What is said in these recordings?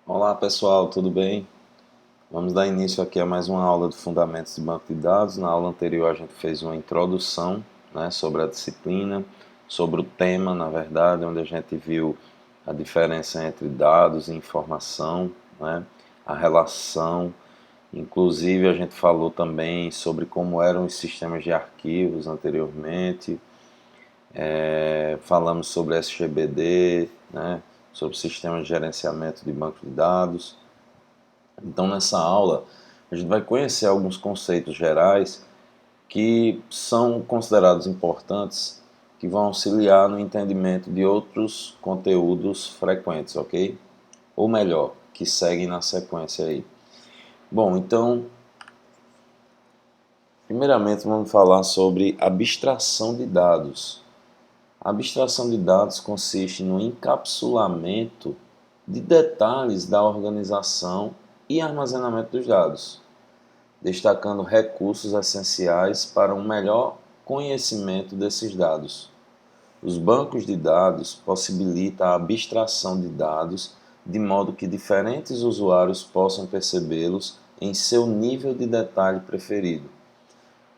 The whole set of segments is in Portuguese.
Olá pessoal, tudo bem? Vamos dar início aqui a mais uma aula de Fundamentos de Banco de Dados. Na aula anterior a gente fez uma introdução, né, sobre a disciplina, sobre o tema, na verdade, onde a gente viu a diferença entre dados e informação, né, a relação. Inclusive a gente falou também sobre como eram os sistemas de arquivos anteriormente, falamos sobre SGBD, né, sobre sistemas de gerenciamento de banco de dados. Então, nessa aula, a gente vai conhecer alguns conceitos gerais que são considerados importantes, que vão auxiliar no entendimento de outros conteúdos frequentes, ok? Ou melhor, que seguem na sequência aí. Bom, então, primeiramente vamos falar sobre abstração de dados. A abstração de dados consiste no encapsulamento de detalhes da organização e armazenamento dos dados, destacando recursos essenciais para um melhor conhecimento desses dados. Os bancos de dados possibilitam a abstração de dados de modo que diferentes usuários possam percebê-los em seu nível de detalhe preferido.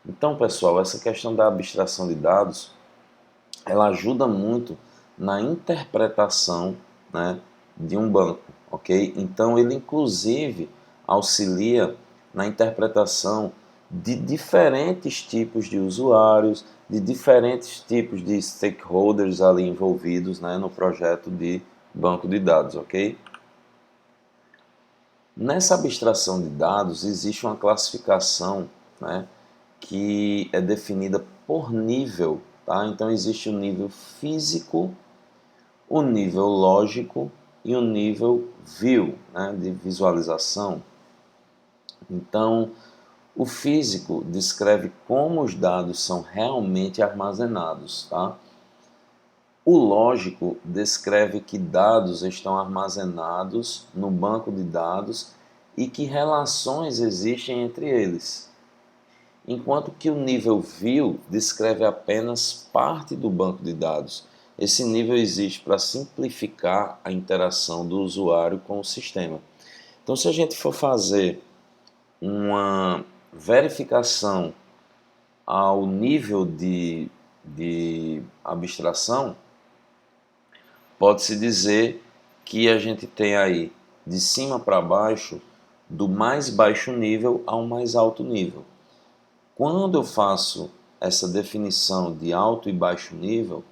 Então, pessoal, essa questão da abstração de dados, ela ajuda muito na interpretação, né, de um banco, ok? Então ele inclusive auxilia na interpretação de diferentes tipos de usuários, de diferentes tipos de stakeholders ali envolvidos, né, no projeto de banco de dados, ok? Nessa abstração de dados existe uma classificação, né, que é definida por nível, tá? Então existe o nível físico, o nível lógico e o nível view, né, de visualização. Então, o físico descreve como os dados são realmente armazenados, tá? O lógico descreve que dados estão armazenados no banco de dados e que relações existem entre eles, enquanto que o nível view descreve apenas parte do banco de dados. Esse nível existe para simplificar a interação do usuário com o sistema. Então, se a gente for fazer uma verificação ao nível de abstração, pode-se dizer que a gente tem aí de cima para baixo, do mais baixo nível ao mais alto nível. Quando eu faço essa definição de alto e baixo nível,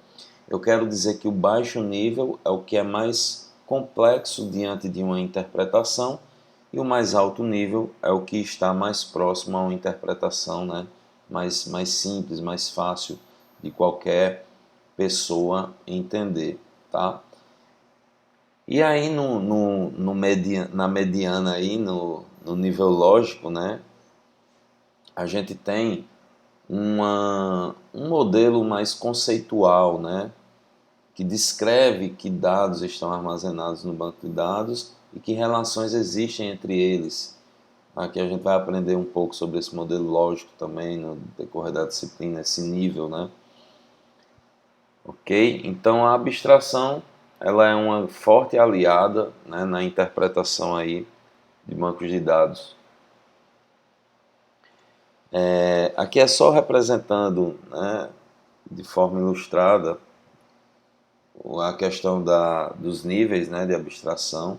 eu quero dizer que o baixo nível é o que é mais complexo diante de uma interpretação e o mais alto nível é o que está mais próximo a uma interpretação, né, mais simples, mais fácil de qualquer pessoa entender, tá? E aí na mediana aí, no nível lógico, né, a gente tem um modelo mais conceitual, né, que descreve que dados estão armazenados no banco de dados e que relações existem entre eles. Aqui a gente vai aprender um pouco sobre esse modelo lógico também no decorrer da disciplina, esse nível, né? Ok? Então a abstração, ela é uma forte aliada, né, na interpretação aí de bancos de dados. Aqui é só representando, né, de forma ilustrada a questão dos níveis, né, de abstração.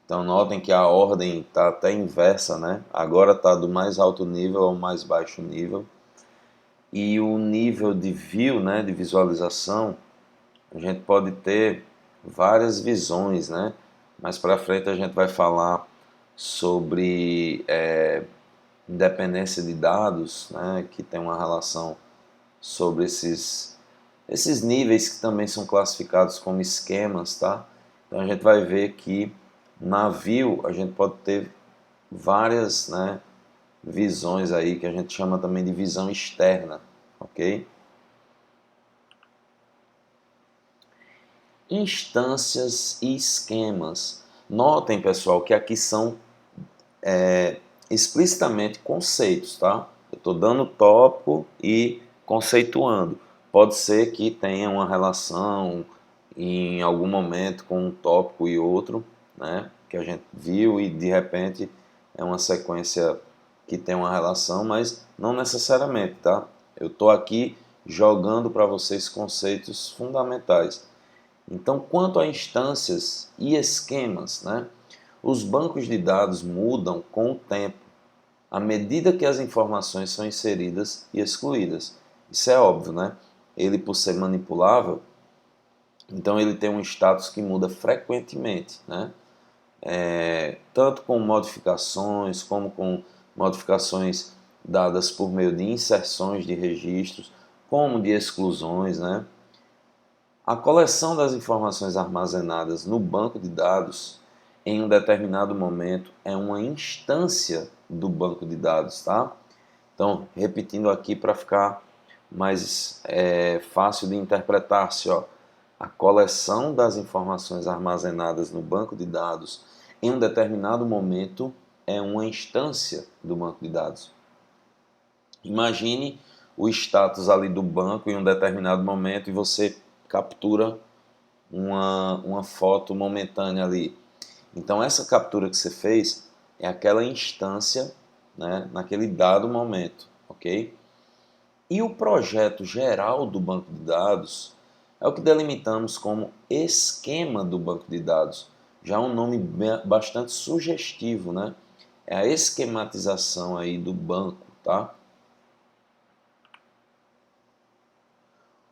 Então notem que a ordem está até inversa, né? Agora está do mais alto nível ao mais baixo nível. E o nível de view, né, de visualização, a gente pode ter várias visões, né? Mais para frente a gente vai falar sobre independência de dados, né, que tem uma relação sobre esses níveis que também são classificados como esquemas, tá? Então a gente vai ver que na view a gente pode ter várias, né, visões aí que a gente chama também de visão externa, ok? Instâncias e esquemas. Notem, pessoal, que aqui são explicitamente conceitos, tá? Eu estou dando tópico e conceituando. Pode ser que tenha uma relação em algum momento com um tópico e outro, né, que a gente viu e de repente é uma sequência que tem uma relação, mas não necessariamente, tá? Eu estou aqui jogando para vocês conceitos fundamentais. Então, quanto a instâncias e esquemas, né, os bancos de dados mudam com o tempo, à medida que as informações são inseridas e excluídas. Isso é óbvio, né? Ele, por ser manipulável, então ele tem um status que muda frequentemente, né? Tanto com modificações, como com modificações dadas por meio de inserções de registros, como de exclusões, né? A coleção das informações armazenadas no banco de dados em um determinado momento é uma instância do banco de dados, tá? Então, repetindo aqui para ficar mais fácil de interpretar-se, ó. A coleção das informações armazenadas no banco de dados em um determinado momento é uma instância do banco de dados. Imagine o status ali do banco em um determinado momento e você captura uma foto momentânea ali. Então essa captura que você fez é aquela instância, né, naquele dado momento, ok? E o projeto geral do banco de dados é o que delimitamos como esquema do banco de dados. Já um nome bastante sugestivo, né? É a esquematização aí do banco, tá?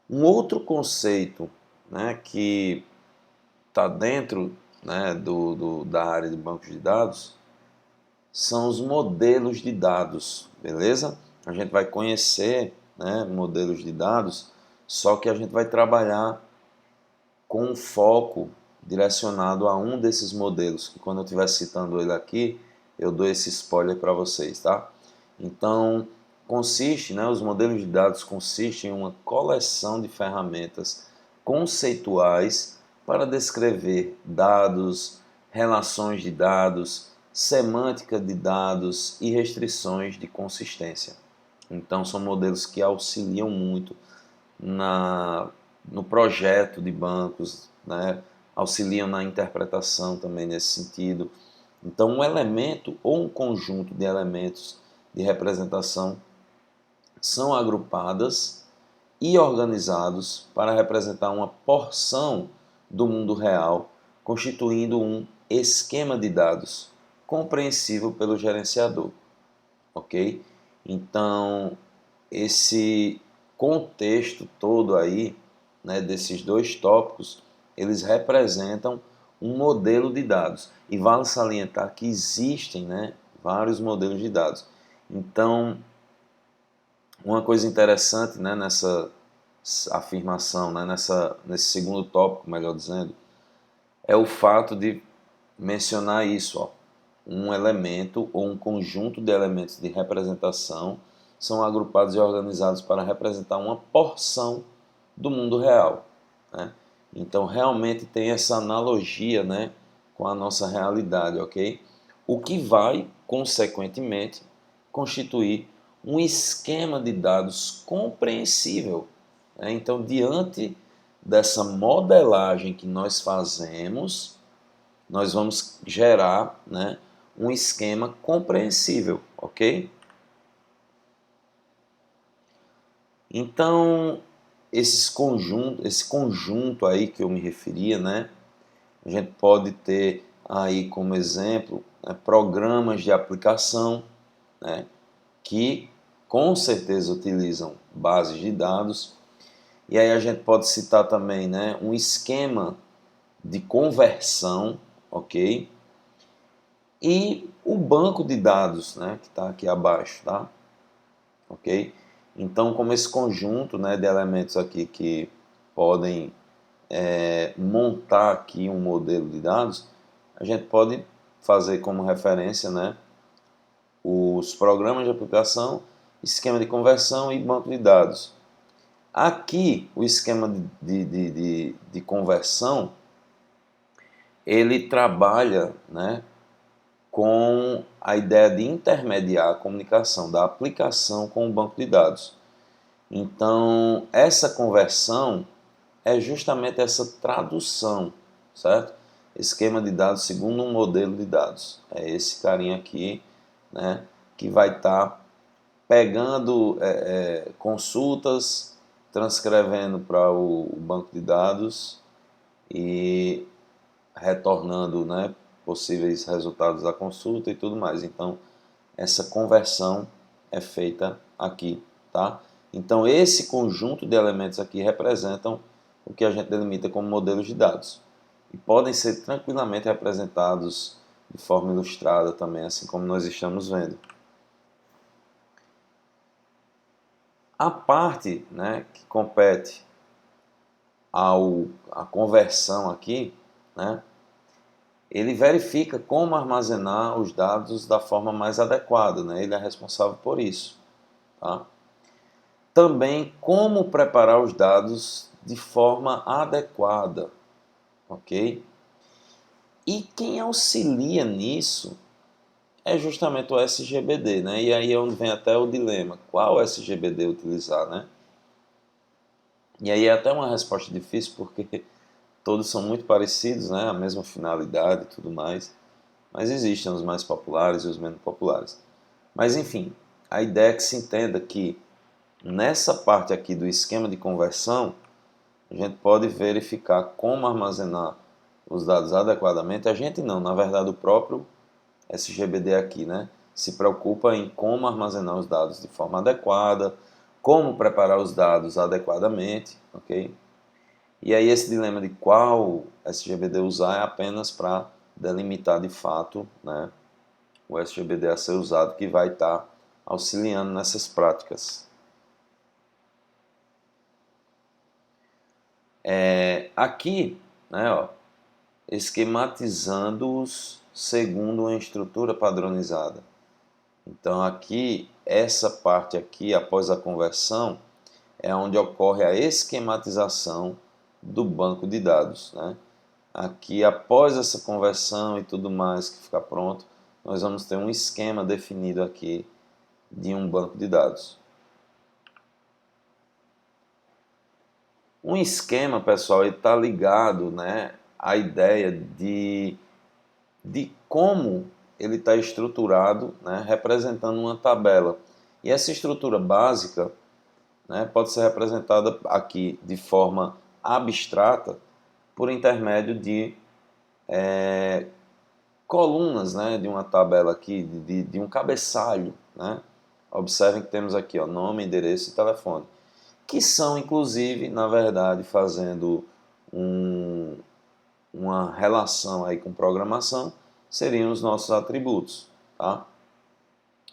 Um outro conceito, né, que está dentro, né, da área de bancos de dados são os modelos de dados, beleza? A gente vai conhecer, né, modelos de dados, só que a gente vai trabalhar com um foco direcionado a um desses modelos, que quando eu estiver citando ele aqui, eu dou esse spoiler para vocês, tá? Então, consiste, né, os modelos de dados consistem em uma coleção de ferramentas conceituais para descrever dados, relações de dados, semântica de dados e restrições de consistência. Então, são modelos que auxiliam muito na, no projeto de bancos, né? Auxiliam na interpretação também nesse sentido. Então, um elemento ou um conjunto de elementos de representação são agrupadas e organizados para representar uma porção do mundo real, constituindo um esquema de dados compreensível pelo gerenciador, ok? Então, esse contexto todo aí, né, desses dois tópicos, eles representam um modelo de dados. E vale salientar que existem, né, vários modelos de dados. Então, uma coisa interessante, né, nessa afirmação, né, nesse segundo tópico, melhor dizendo, é o fato de mencionar isso, ó. Um elemento ou um conjunto de elementos de representação são agrupados e organizados para representar uma porção do mundo real, né? Então realmente tem essa analogia, né, com a nossa realidade, ok? O que vai, consequentemente, constituir um esquema de dados compreensível, né? Então, diante dessa modelagem que nós fazemos, nós vamos gerar, né, um esquema compreensível, ok? Então, esse conjunto aí que eu me referia, né, a gente pode ter aí como exemplo, né, programas de aplicação, né, que com certeza utilizam bases de dados, e aí a gente pode citar também, né, um esquema de conversão, ok? E o banco de dados, né, que está aqui abaixo, tá? Ok? Então, como esse conjunto, né, de elementos aqui que podem montar aqui um modelo de dados, a gente pode fazer como referência, né, os programas de aplicação, esquema de conversão e banco de dados. Aqui, o esquema de conversão, ele trabalha, né, com a ideia de intermediar a comunicação da aplicação com o banco de dados. Então, essa conversão é justamente essa tradução, certo? esquema de dados segundo um modelo de dados. É esse carinha aqui, né, que vai estar pegando consultas, transcrevendo para o banco de dados e retornando, né, possíveis resultados da consulta e tudo mais. Então, essa conversão é feita aqui, tá? Então, esse conjunto de elementos aqui representam o que a gente delimita como modelos de dados. E podem ser tranquilamente representados de forma ilustrada também, assim como nós estamos vendo. A parte, né, que compete à conversão aqui, né, ele verifica como armazenar os dados da forma mais adequada, né? Ele é responsável por isso. Tá? Também como preparar os dados de forma adequada, ok? E quem auxilia nisso é justamente o SGBD, né? E aí é onde vem até o dilema, qual SGBD utilizar, né? E aí é até uma resposta difícil, porque todos são muito parecidos, né? A mesma finalidade e tudo mais. Mas existem os mais populares e os menos populares. Mas enfim, a ideia é que se entenda que nessa parte aqui do esquema de conversão, a gente pode verificar como armazenar os dados adequadamente. A gente não, na verdade o próprio SGBD aqui, né, se preocupa em como armazenar os dados de forma adequada, como preparar os dados adequadamente, ok? E aí esse dilema de qual SGBD usar é apenas para delimitar de fato, né, o SGBD a ser usado, que vai estar auxiliando nessas práticas. Aqui, né, ó, esquematizando-os segundo uma estrutura padronizada. Então aqui, essa parte aqui, após a conversão, é onde ocorre a esquematização do banco de dados, né? Aqui, após essa conversão e tudo mais que ficar pronto, nós vamos ter um esquema definido aqui de um banco de dados. Um esquema, pessoal, está ligado, né, à ideia de como ele está estruturado, né, representando uma tabela. E essa estrutura básica, né, pode ser representada aqui de forma abstrata por intermédio de colunas, né, de uma tabela aqui, de um cabeçalho. Né? Observem que temos aqui ó, nome, endereço e telefone, que são, inclusive, na verdade, fazendo uma relação aí com programação, seriam os nossos atributos. Tá?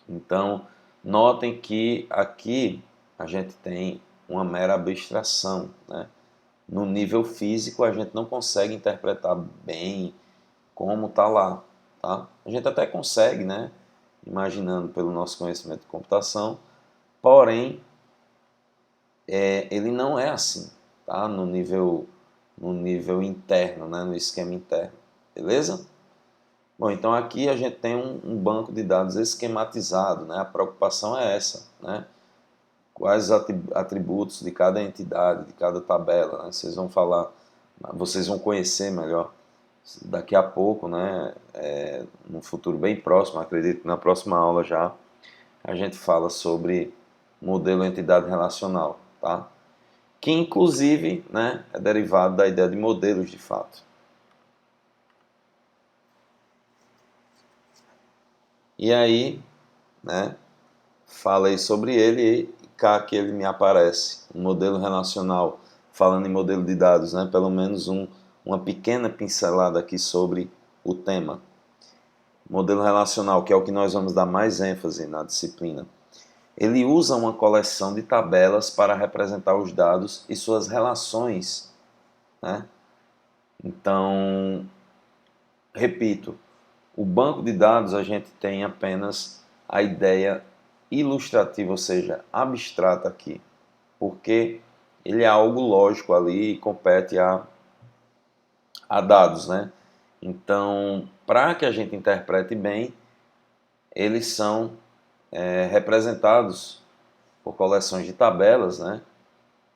Então, notem que aqui a gente tem uma mera abstração. Né? No nível físico, a gente não consegue interpretar bem como está lá. Tá? A gente até consegue, né? Imaginando pelo nosso conhecimento de computação, porém, ele não é assim, tá? No nível interno, né? No esquema interno. Beleza? Bom, então aqui a gente tem um banco de dados esquematizado, né? A preocupação é essa, né? Quais atributos de cada entidade, de cada tabela, né? Vocês vão falar, vocês vão conhecer melhor daqui a pouco, né? No futuro bem próximo, acredito que na próxima aula já a gente fala sobre modelo entidade relacional, tá? Que inclusive, né, é derivado da ideia de modelos de fato. E aí, né, falei sobre ele e cá que ele me aparece. Um modelo relacional, falando em modelo de dados, né, pelo menos uma pequena pincelada aqui sobre o tema. Modelo relacional, que é o que nós vamos dar mais ênfase na disciplina. Ele usa uma coleção de tabelas para representar os dados e suas relações. Né? Então, repito, o banco de dados a gente tem apenas a ideia ilustrativa, ou seja, abstrata aqui, porque ele é algo lógico ali e compete a dados, né? Então, para que a gente interprete bem, eles são representados por coleções de tabelas, né?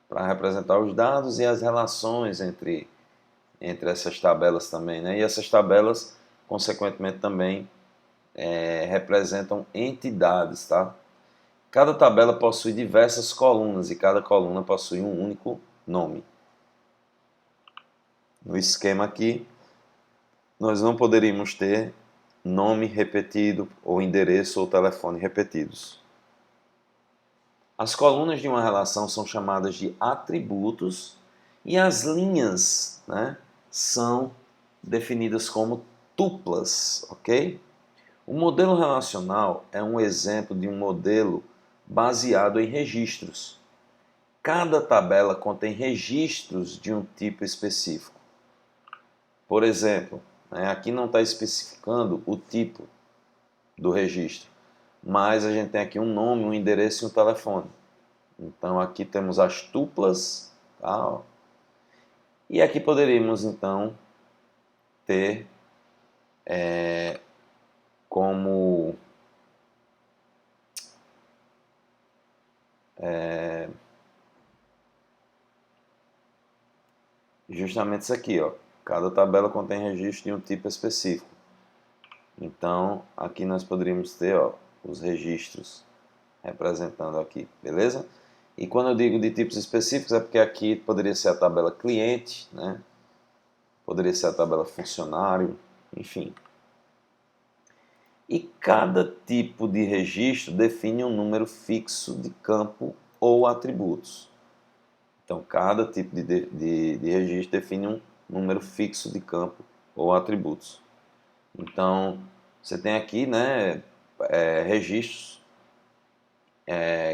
Para representar os dados e as relações entre entre essas tabelas também, né? E essas tabelas, consequentemente, também representam entidades, tá? Cada tabela possui diversas colunas e cada coluna possui um único nome. No esquema aqui, nós não poderíamos ter nome repetido, ou endereço ou telefone repetidos. As colunas de uma relação são chamadas de atributos e as linhas, né, são definidas como tuplas, ok? O modelo relacional é um exemplo de um modelo baseado em registros. Cada tabela contém registros de um tipo específico. Por exemplo, aqui não está especificando o tipo do registro, mas a gente tem aqui um nome, um endereço e um telefone. Então aqui temos as tuplas, tá? E aqui poderíamos então ter como justamente isso aqui, ó. Cada tabela contém registro de um tipo específico. Então aqui nós poderíamos ter, ó, os registros representando aqui, beleza? E quando eu digo de tipos específicos é porque aqui poderia ser a tabela cliente, né? Poderia ser a tabela funcionário, enfim. E cada tipo de registro define um número fixo de campo ou atributos. Então, cada tipo de registro define um número fixo de campo ou atributos. Então, você tem aqui, né, registros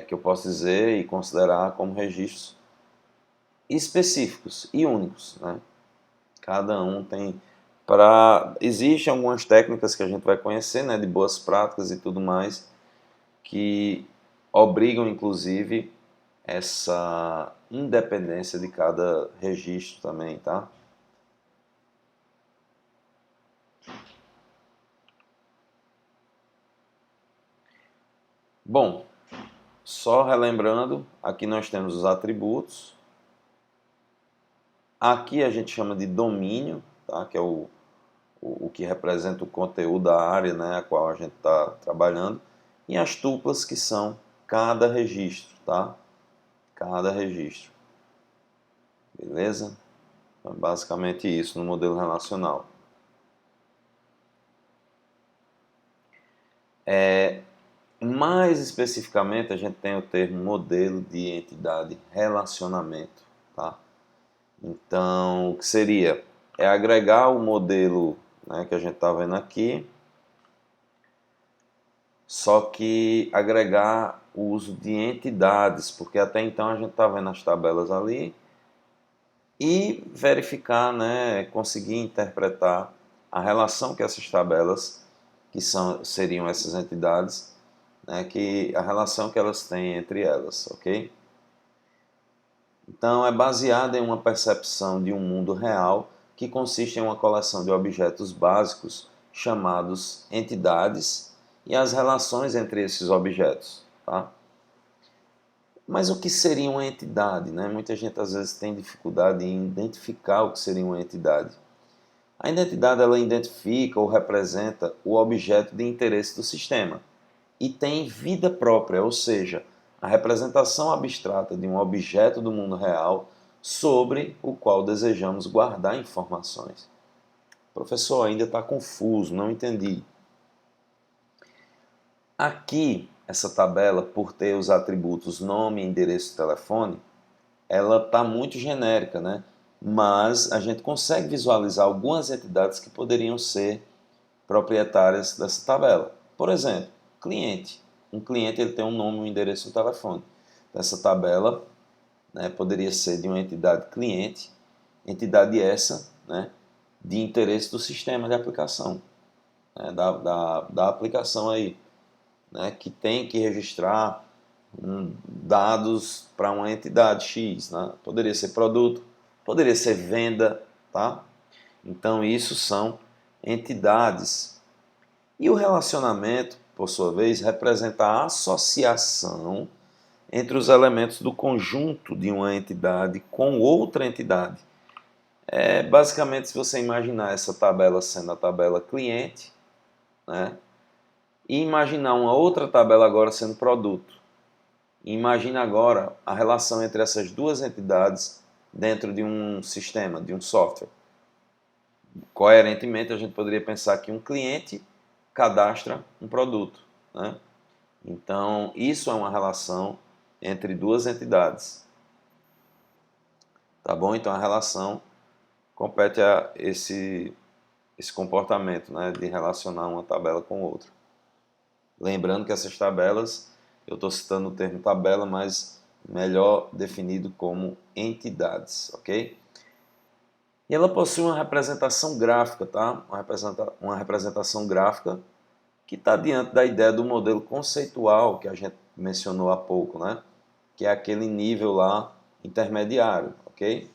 que eu posso dizer e considerar como registros específicos e únicos, né? Cada um tem existem algumas técnicas que a gente vai conhecer, né, de boas práticas e tudo mais, que obrigam inclusive essa independência de cada registro também, tá? Bom, só relembrando, aqui nós temos os atributos. Aqui a gente chama de domínio, tá? Que é o que representa o conteúdo da área, né, a qual a gente está trabalhando. E as tuplas, que são cada registro, tá? Cada registro. Beleza? Então, basicamente isso no modelo relacional. Mais especificamente, a gente tem o termo modelo de entidade relacionamento, tá? Então, o que seria? É agregar o modelo, né, que a gente está vendo aqui, só que agregar o uso de entidades, porque até então a gente está vendo as tabelas ali, e verificar, né, conseguir interpretar a relação que essas tabelas, seriam essas entidades, né, que a relação que elas têm entre elas, ok? Então é baseada em uma percepção de um mundo real que consiste em uma coleção de objetos básicos chamados entidades e as relações entre esses objetos, tá? Mas o que seria uma entidade, né? Muita gente às vezes tem dificuldade em identificar o que seria uma entidade. A identidade ela identifica ou representa o objeto de interesse do sistema e tem vida própria, ou seja, a representação abstrata de um objeto do mundo real sobre o qual desejamos guardar informações. Professor, ainda está confuso, não entendi. Aqui, essa tabela, por ter os atributos nome, endereço e telefone, ela está muito genérica, né? Mas a gente consegue visualizar algumas entidades que poderiam ser proprietárias dessa tabela. Por exemplo, cliente. Um cliente ele tem um nome, um endereço e um telefone. Essa tabela, né, poderia ser de uma entidade cliente, entidade essa, né, de interesse do sistema de aplicação, né, da aplicação aí, né, que tem que registrar dados para uma entidade X, né? Poderia ser produto, poderia ser venda, tá? Então isso são entidades. E o relacionamento, por sua vez, representa a associação entre os elementos do conjunto de uma entidade com outra entidade. Basicamente, se você imaginar essa tabela sendo a tabela cliente, né? E imaginar uma outra tabela agora sendo produto. Imagina agora a relação entre essas duas entidades dentro de um sistema, de um software. Coerentemente, a gente poderia pensar que um cliente cadastra um produto, né? Então, isso é uma relação entre duas entidades. Tá bom? Então, a relação compete a esse comportamento, né, de relacionar uma tabela com outra. Lembrando que essas tabelas, eu estou citando o termo tabela, mas melhor definido como entidades, ok? E ela possui uma representação gráfica, tá? Uma representação gráfica que está diante da ideia do modelo conceitual que a gente mencionou há pouco, né? Que é aquele nível lá intermediário, ok?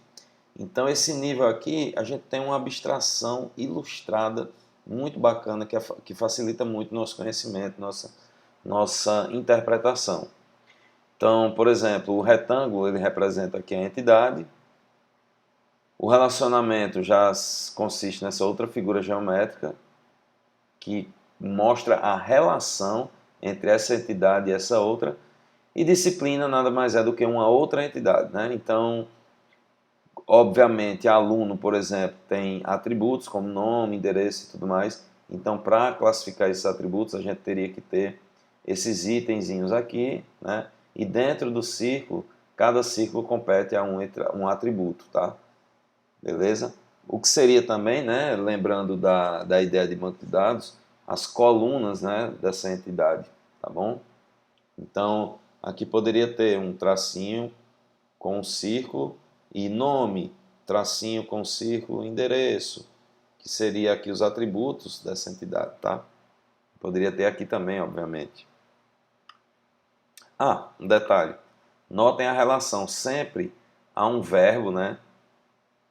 Então, esse nível aqui, a gente tem uma abstração ilustrada muito bacana que facilita muito nosso conhecimento, nossa interpretação. Então, por exemplo, o retângulo ele representa aqui a entidade, o relacionamento já consiste nessa outra figura geométrica que mostra a relação entre essa entidade e essa outra, e disciplina nada mais é do que uma outra entidade, né? Então, obviamente, aluno, por exemplo, tem atributos como nome, endereço e tudo mais. Então, para classificar esses atributos, a gente teria que ter esses aqui, né? E dentro do círculo, cada círculo compete a um atributo, tá? Beleza? O que seria também, né, lembrando da ideia de banco de dados, as colunas, né, dessa entidade, tá bom? Então, aqui poderia ter um tracinho com um círculo e nome, tracinho com círculo, endereço, que seria aqui os atributos dessa entidade, tá? Poderia ter aqui também, obviamente. Ah, um detalhe. Notem a relação, sempre há um verbo, né,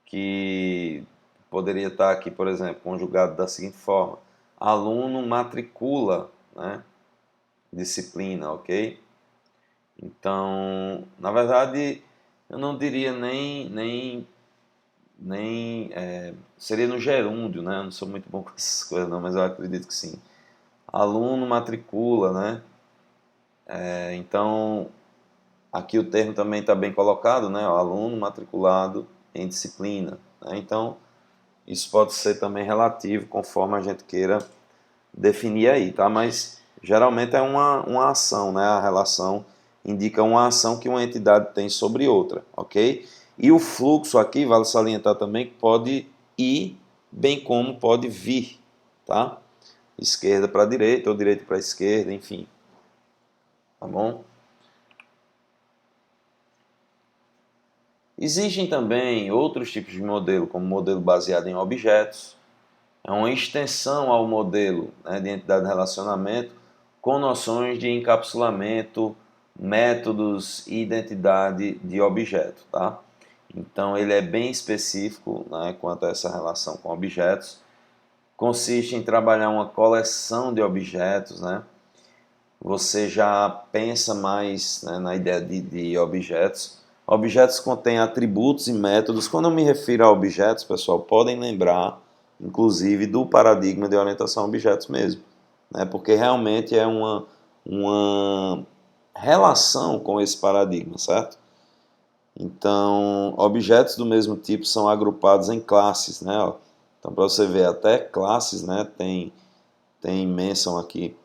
que poderia estar aqui, por exemplo, conjugado da seguinte forma: aluno matricula, né, disciplina, ok? Então, na verdade, eu não diria seria no gerúndio, né? Eu não sou muito bom com essas coisas não, mas eu acredito que sim. Aluno matricula, né? Então, aqui o termo também está bem colocado, né? O aluno matriculado em disciplina, né? Então, isso pode ser também relativo, conforme a gente queira definir aí, tá? Mas geralmente é uma ação, né? A relação indica uma ação que uma entidade tem sobre outra, ok? E o fluxo aqui, vale salientar também, que pode ir, bem como pode vir, tá? Esquerda para direita ou direita para esquerda, enfim, tá bom? Existem também outros tipos de modelo, como modelo baseado em objetos. É uma extensão ao modelo, né, de entidade de relacionamento com noções de encapsulamento, métodos e identidade de objeto, tá? Então ele é bem específico, né, quanto a essa relação com objetos. Consiste em trabalhar uma coleção de objetos, né? Você já pensa mais, né, na ideia de objetos. Objetos contêm atributos e métodos. Quando eu me refiro a objetos, pessoal, podem lembrar, inclusive, do paradigma de orientação a objetos mesmo, né? Porque realmente é uma relação com esse paradigma, certo? Então, objetos do mesmo tipo são agrupados em classes, né? Então, para você ver, até classes, né, tem menção aqui.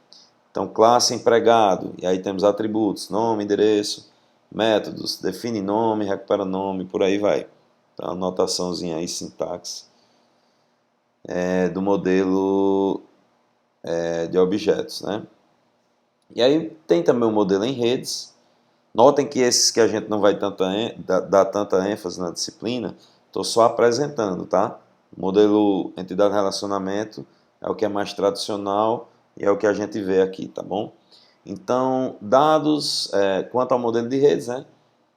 Então, classe empregado, e aí temos atributos, nome, endereço, métodos, define nome, recupera nome, por aí vai. Então, anotaçãozinha aí, sintaxe, do modelo de objetos, né? E aí tem também o modelo em redes. Notem que esses que a gente não vai dar tanta ênfase na disciplina, estou só apresentando, tá? O modelo entidade-relacionamento é o que é mais tradicional e é o que a gente vê aqui, tá bom? Então, dados, quanto ao modelo de redes, né?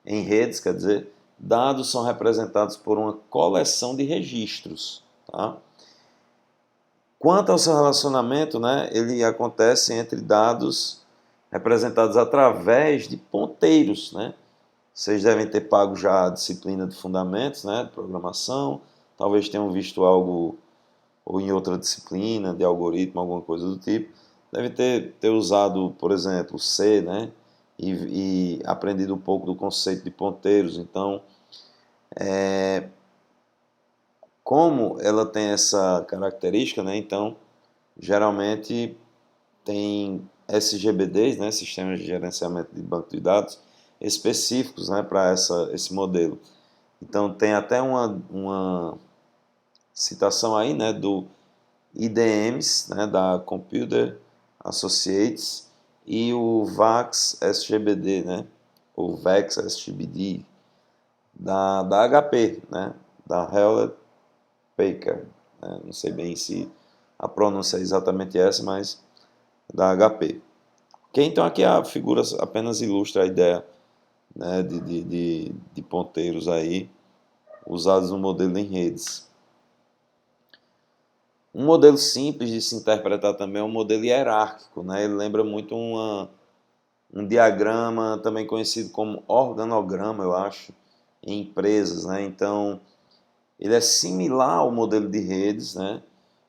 Em redes, quer dizer, dados são representados por uma coleção de registros, tá? Quanto ao seu relacionamento, né? Ele acontece entre dados representados através de ponteiros, né? Vocês devem ter pago já a disciplina de fundamentos, né, de programação, talvez tenham visto algo ou em outra disciplina de algoritmo, alguma coisa do tipo, deve ter usado, por exemplo, C, né? E aprendido um pouco do conceito de ponteiros. Então, como ela tem essa característica, né? Então, geralmente tem SGBDs, né? Sistemas de gerenciamento de banco de dados específicos, né? Para esse modelo. Então, tem até uma citação aí, né? Do IDMs, né, da Computer Associates, e o VAX SGBD, né, o VAX SGBD, da HP, né, da Hewlett Packard, né, não sei bem se a pronúncia é exatamente essa, mas da HP. Ok, então aqui a figura apenas ilustra a ideia, né, de ponteiros aí usados no modelo em redes. Um modelo simples de se interpretar também é um modelo hierárquico, né? Ele lembra muito um diagrama, também conhecido como organograma, eu acho, em empresas, né? Então, ele é similar ao modelo de redes, né?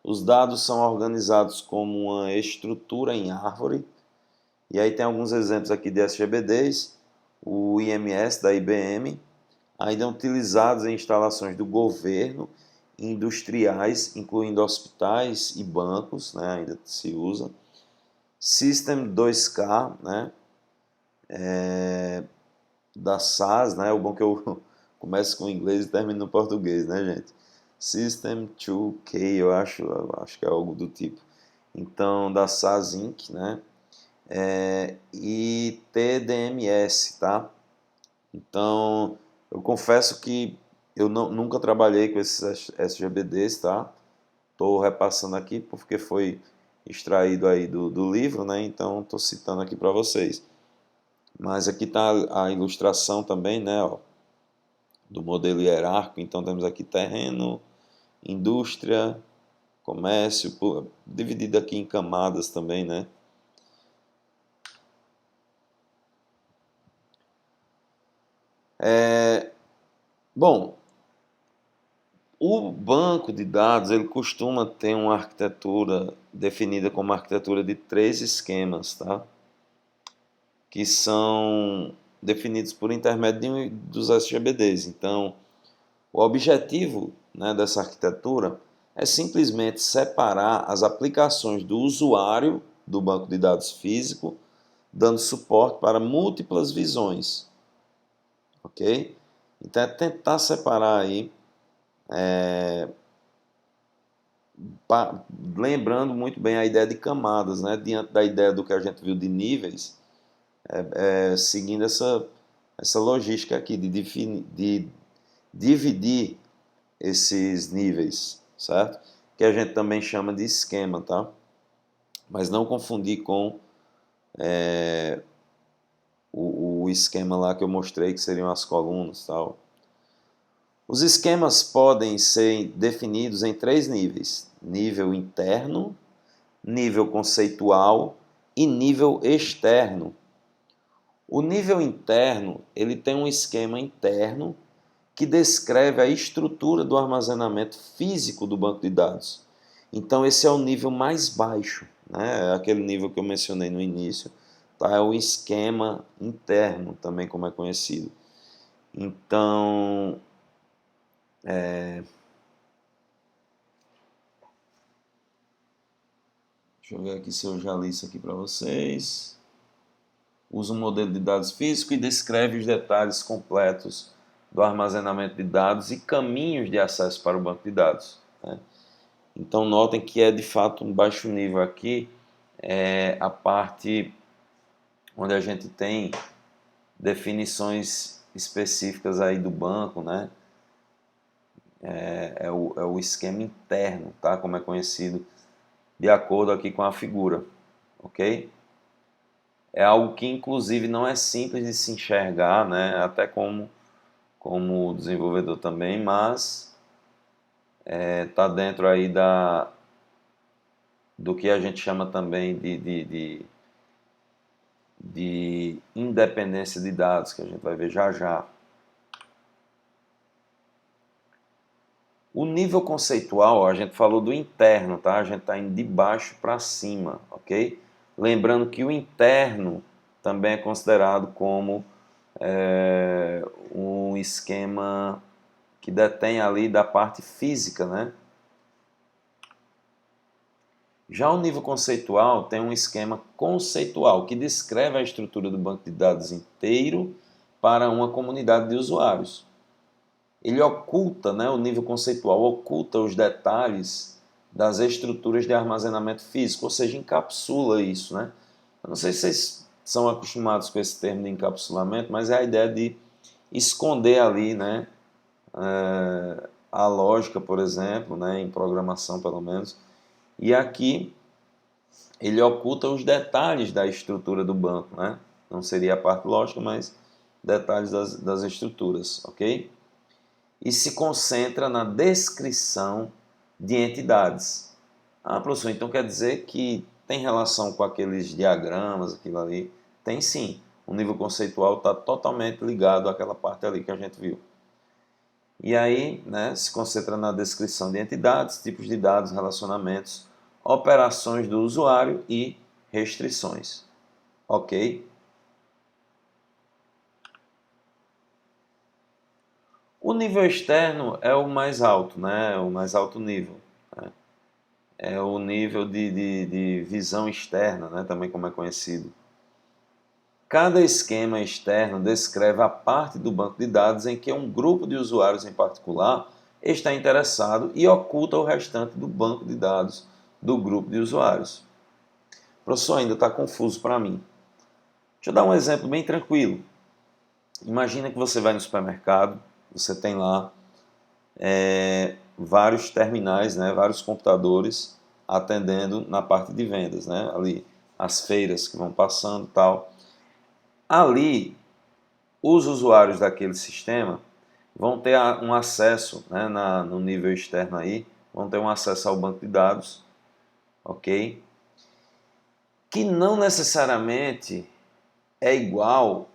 Os dados são organizados como uma estrutura em árvore, e aí tem alguns exemplos aqui de SGBDs, o IMS da IBM, ainda utilizados em instalações do governo, industriais, incluindo hospitais e bancos, né, ainda se usa. System 2K, né, da SAS, né, o bom que eu começo com o inglês e termino no português, né, gente? System 2K, eu acho que é algo do tipo. Então, da SAS Inc., né, e TDMS, tá? Então, eu confesso que eu nunca trabalhei com esses SGBDs, tá? Estou repassando aqui porque foi extraído aí do livro, né? Então, estou citando aqui para vocês. Mas aqui está a ilustração também, né? Ó, do modelo hierárquico. Então, temos aqui terreno, indústria, comércio, dividido aqui em camadas também, né? Bom, o banco de dados ele costuma ter uma arquitetura definida como arquitetura de três esquemas, tá? Que são definidos por intermédio dos SGBDs. Então, o objetivo, né, dessa arquitetura é simplesmente separar as aplicações do usuário do banco de dados físico, dando suporte para múltiplas visões, ok? Então, é tentar separar aí, lembrando muito bem a ideia de camadas, né? Diante da ideia do que a gente viu de níveis, seguindo essa logística aqui de dividir esses níveis, certo? Que a gente também chama de esquema, tá? Mas não confundir com o esquema lá que eu mostrei, que seriam as colunas, tal. Os esquemas podem ser definidos em três níveis: nível interno, nível conceitual e nível externo. O nível interno, ele tem um esquema interno que descreve a estrutura do armazenamento físico do banco de dados. Então esse é o nível mais baixo, né? É aquele nível que eu mencionei no início, tá? É o esquema interno, também como é conhecido. Então, deixa eu ver aqui se eu já li isso aqui para vocês. Usa um modelo de dados físico e descreve os detalhes completos do armazenamento de dados e caminhos de acesso para o banco de dados, né? Então notem que é de fato um baixo nível aqui, é a parte onde a gente tem definições específicas aí do banco, né? É o esquema interno, tá? Como é conhecido, de acordo aqui com a figura, ok? É algo que inclusive não é simples de se enxergar, né? Até como desenvolvedor também, mas está dentro aí do que a gente chama também de independência de dados, que a gente vai ver já já. O nível conceitual, ó, a gente falou do interno, tá? A gente está indo de baixo para cima, ok? Lembrando que o interno também é considerado como um esquema que detém ali da parte física, né? Já o nível conceitual tem um esquema conceitual que descreve a estrutura do banco de dados inteiro para uma comunidade de usuários. Ele oculta, né, o nível conceitual oculta os detalhes das estruturas de armazenamento físico, ou seja, encapsula isso, né? Eu não sei se vocês são acostumados com esse termo de encapsulamento, mas é a ideia de esconder ali, né, a lógica, por exemplo, né, em programação pelo menos, e aqui ele oculta os detalhes da estrutura do banco, né? Não seria a parte lógica, mas detalhes das estruturas, ok? E se concentra na descrição de entidades. Ah, professor, então quer dizer que tem relação com aqueles diagramas, aquilo ali? Tem sim. O nível conceitual está totalmente ligado àquela parte ali que a gente viu. E aí, né, se concentra na descrição de entidades, tipos de dados, relacionamentos, operações do usuário e restrições. Ok? O nível externo é o mais alto, né? O mais alto nível. Né? É o nível de visão externa, né? Também como é conhecido. Cada esquema externo descreve a parte do banco de dados em que um grupo de usuários em particular está interessado e oculta o restante do banco de dados do grupo de usuários. Professor, ainda está confuso para mim. Deixa eu dar um exemplo bem tranquilo. Imagina que você vai no supermercado, você tem lá vários terminais, né, vários computadores atendendo na parte de vendas, né, ali as feiras que vão passando e tal. Ali, os usuários daquele sistema vão ter um acesso, né, no nível externo aí, vão ter um acesso ao banco de dados, ok? Que não necessariamente é igual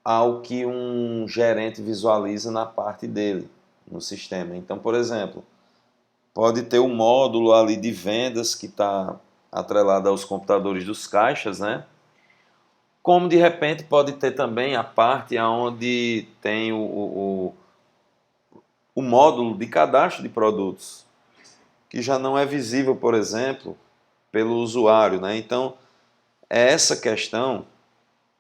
ao que um gerente visualiza na parte dele, no sistema. Então, por exemplo, pode ter um módulo ali de vendas que está atrelado aos computadores dos caixas, né? Como de repente pode ter também a parte onde tem o módulo de cadastro de produtos, que já não é visível, por exemplo, pelo usuário, né? Então, é essa questão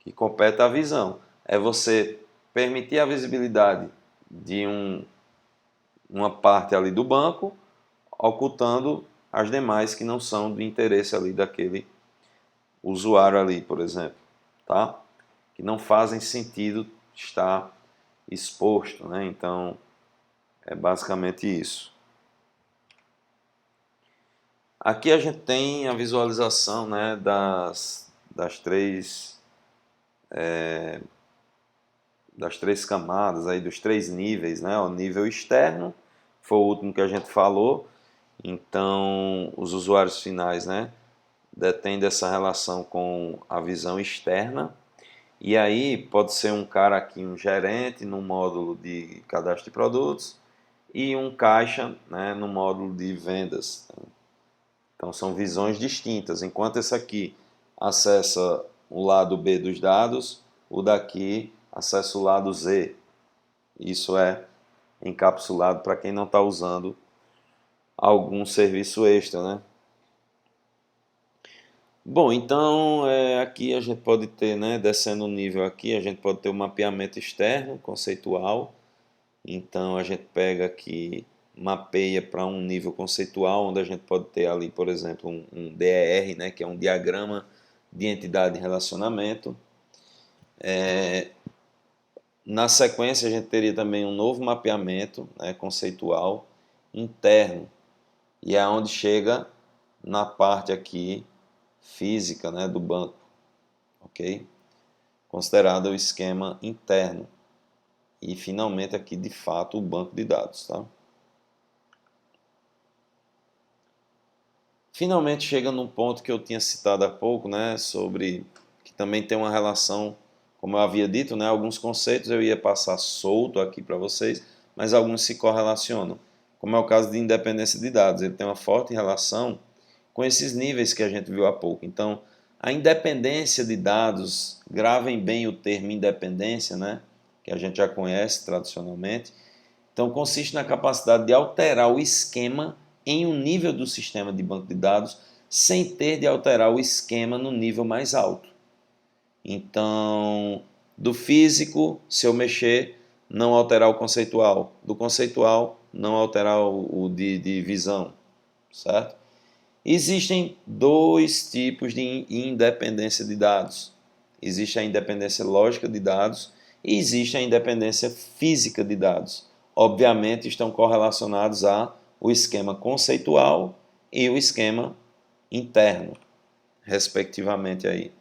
que compete à visão. É você permitir a visibilidade de uma parte ali do banco, ocultando as demais que não são do interesse ali daquele usuário ali, por exemplo, tá? Que não fazem sentido estar exposto, né? Então, é basicamente isso. Aqui a gente tem a visualização, né, das três camadas, aí, dos três níveis, né? O nível externo, foi o último que a gente falou, então os usuários finais, né, detêm dessa relação com a visão externa, e aí pode ser um cara aqui, um gerente no módulo de cadastro de produtos e um caixa, né, no módulo de vendas. Então são visões distintas. Enquanto esse aqui acessa o lado B dos dados, o daqui acessa o lado Z. Isso é encapsulado para quem não está usando algum serviço extra, né? Bom, então aqui a gente pode ter, né, descendo o nível aqui, a gente pode ter o mapeamento externo, conceitual. Então a gente pega aqui, mapeia para um nível conceitual, onde a gente pode ter ali, por exemplo, um DER, né, que é um diagrama de entidade e relacionamento. Na sequência a gente teria também um novo mapeamento, né, conceitual interno, e é onde chega na parte aqui física, né, do banco, ok? Considerado o esquema interno. E finalmente aqui de fato o banco de dados, tá? Finalmente chega num ponto que eu tinha citado há pouco, né, sobre que também tem uma relação, como eu havia dito, né, alguns conceitos eu ia passar solto aqui para vocês, mas alguns se correlacionam, como é o caso de independência de dados. Ele tem uma forte relação com esses níveis que a gente viu há pouco. Então, a independência de dados, gravem bem o termo independência, né, que a gente já conhece tradicionalmente. Então, consiste na capacidade de alterar o esquema em um nível do sistema de banco de dados sem ter de alterar o esquema no nível mais alto. Então, do físico, se eu mexer, não alterar o conceitual. Do conceitual, não alterar o de visão, certo? Existem dois tipos de independência de dados. Existe a independência lógica de dados e existe a independência física de dados. Obviamente, estão correlacionados ao esquema conceitual e o esquema interno, respectivamente aí.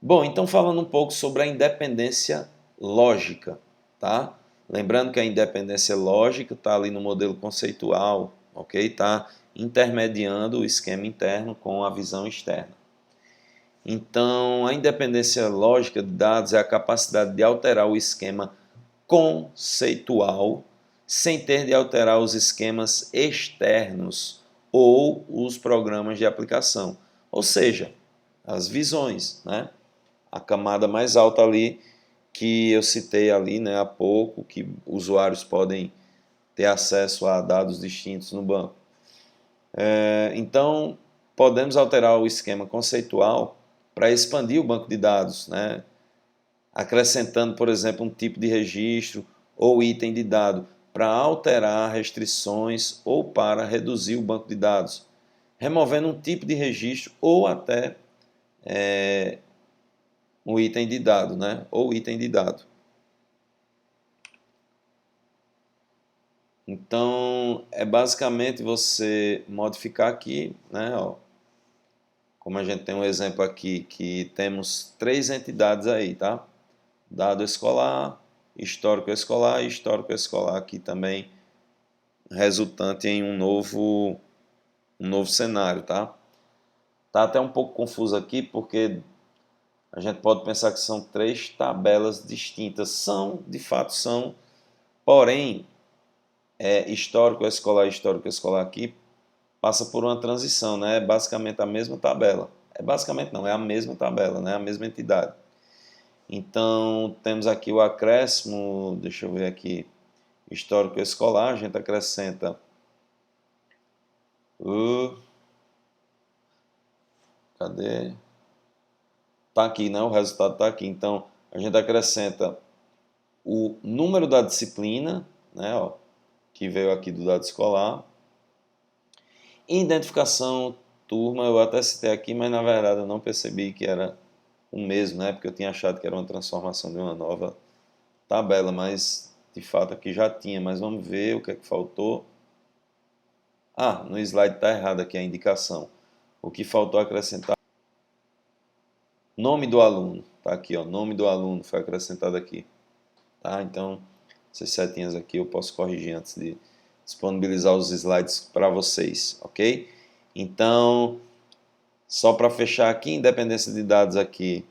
Bom, então falando um pouco sobre a independência lógica, tá? Lembrando que a independência lógica está ali no modelo conceitual, ok? Está intermediando o esquema interno com a visão externa. Então, a independência lógica de dados é a capacidade de alterar o esquema conceitual sem ter de alterar os esquemas externos ou os programas de aplicação, ou seja, as visões, né? A camada mais alta ali que eu citei ali, né, há pouco, que usuários podem ter acesso a dados distintos no banco. Então, podemos alterar o esquema conceitual para expandir o banco de dados, né, acrescentando, por exemplo, um tipo de registro ou item de dado para alterar restrições ou para reduzir o banco de dados, removendo um tipo de registro ou até um item de dado, né? Ou item de dado. Então, é basicamente você modificar aqui, né? Ó, como a gente tem um exemplo aqui, que temos 3 entidades aí, tá? Dado escolar, histórico escolar e histórico escolar aqui também, resultante em um novo cenário, tá? Tá até um pouco confuso aqui, porque a gente pode pensar que são 3 tabelas distintas. São, de fato são, porém, histórico escolar aqui passa por uma transição, né? É basicamente a mesma tabela. É basicamente não, é a mesma tabela, né? A mesma entidade. Então, temos aqui o acréscimo, deixa eu ver aqui, histórico escolar, a gente acrescenta o... Cadê? Tá aqui, né? O resultado tá aqui. Então, a gente acrescenta o número da disciplina, né? Ó, que veio aqui do dado escolar. Identificação, turma, eu até citei aqui, mas na verdade eu não percebi que era o mesmo, né? Porque eu tinha achado que era uma transformação de uma nova tabela, mas de fato aqui já tinha. Mas vamos ver o que é que faltou. Ah, no slide está errado aqui a indicação. O que faltou acrescentar? Nome do aluno. Tá aqui, ó. Nome do aluno foi acrescentado aqui. Tá? Então, essas setinhas aqui eu posso corrigir antes de disponibilizar os slides para vocês, ok? Então, só para fechar aqui, independência de dados aqui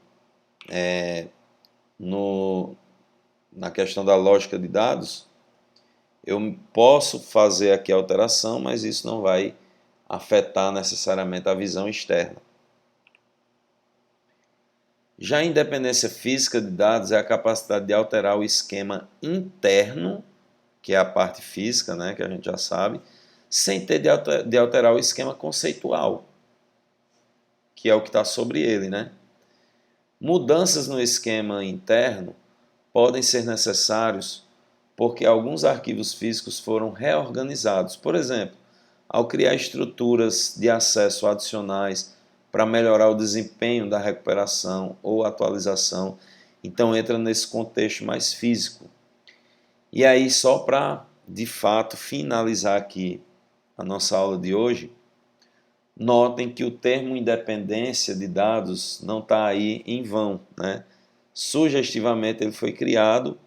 na questão da lógica de dados, eu posso fazer aqui a alteração, mas isso não vai afetar necessariamente a visão externa. Já a independência física de dados é a capacidade de alterar o esquema interno, que é a parte física, né, que a gente já sabe, sem ter de alterar o esquema conceitual, que é o que está sobre ele, né? Mudanças no esquema interno podem ser necessários porque alguns arquivos físicos foram reorganizados. Por exemplo, ao criar estruturas de acesso adicionais para melhorar o desempenho da recuperação ou atualização, então entra nesse contexto mais físico. E aí, só para de fato finalizar aqui a nossa aula de hoje, notem que o termo independência de dados não está aí em vão, né? Sugestivamente ele foi criado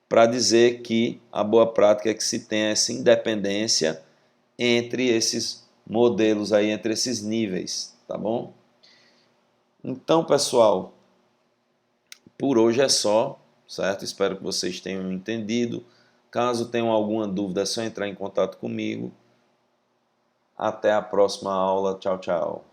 para dizer que a boa prática é que se tenha essa independência entre esses modelos aí, entre esses níveis, tá bom? Então, pessoal, por hoje é só, certo? Espero que vocês tenham entendido. Caso tenham alguma dúvida, é só entrar em contato comigo. Até a próxima aula. Tchau, tchau.